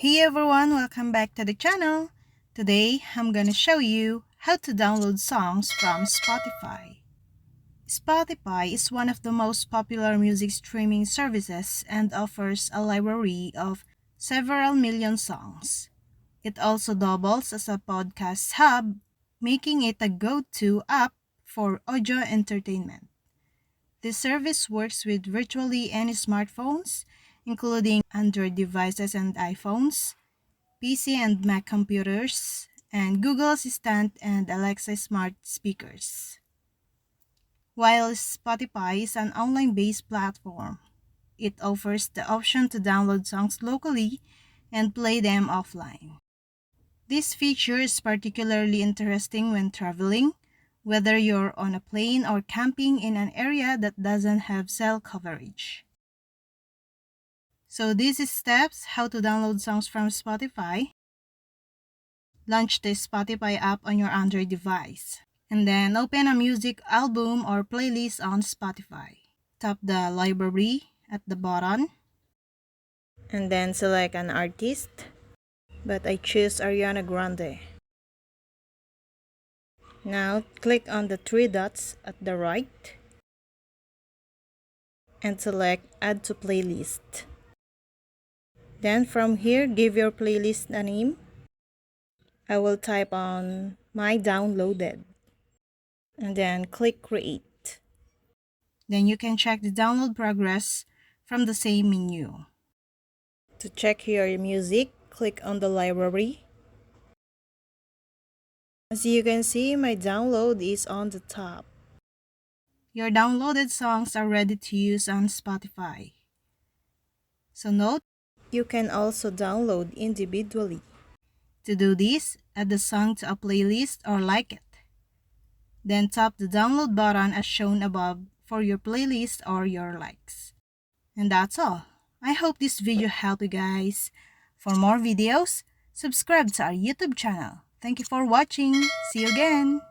Hey everyone, welcome back to the channel. Today, I'm gonna show you how to download songs from Spotify. Spotify is one of the most popular music streaming services and offers a library of several million songs. It also doubles as a podcast hub, making it a go-to app for audio entertainment. This service works with virtually any smartphones, including Android devices and iPhones, PC and Mac computers, and Google Assistant and Alexa smart speakers. While Spotify is an online-based platform, it offers the option to download songs locally and play them offline. This feature is particularly interesting when traveling, whether you're on a plane or camping in an area that doesn't have cell coverage. So this is steps how to download songs from Spotify. Launch the Spotify app on your Android device. And then open a music album or playlist on Spotify. Tap the library at the bottom. And then select an artist. But I choose Ariana Grande. Now click on the three dots at the right. And select Add to Playlist. Then from here, give your playlist a name. I will type on My Downloaded. And then click Create. Then you can check the download progress from the same menu. To check your music, click on the library. As you can see, my download is on the top. Your downloaded songs are ready to use on Spotify. So note, you can also download individually. To do this, add the song to a playlist or like it. Then tap the download button as shown above for your playlist or your likes. And that's all. I hope this video helped you guys. For more videos, subscribe to our YouTube channel. Thank you for watching. See you again.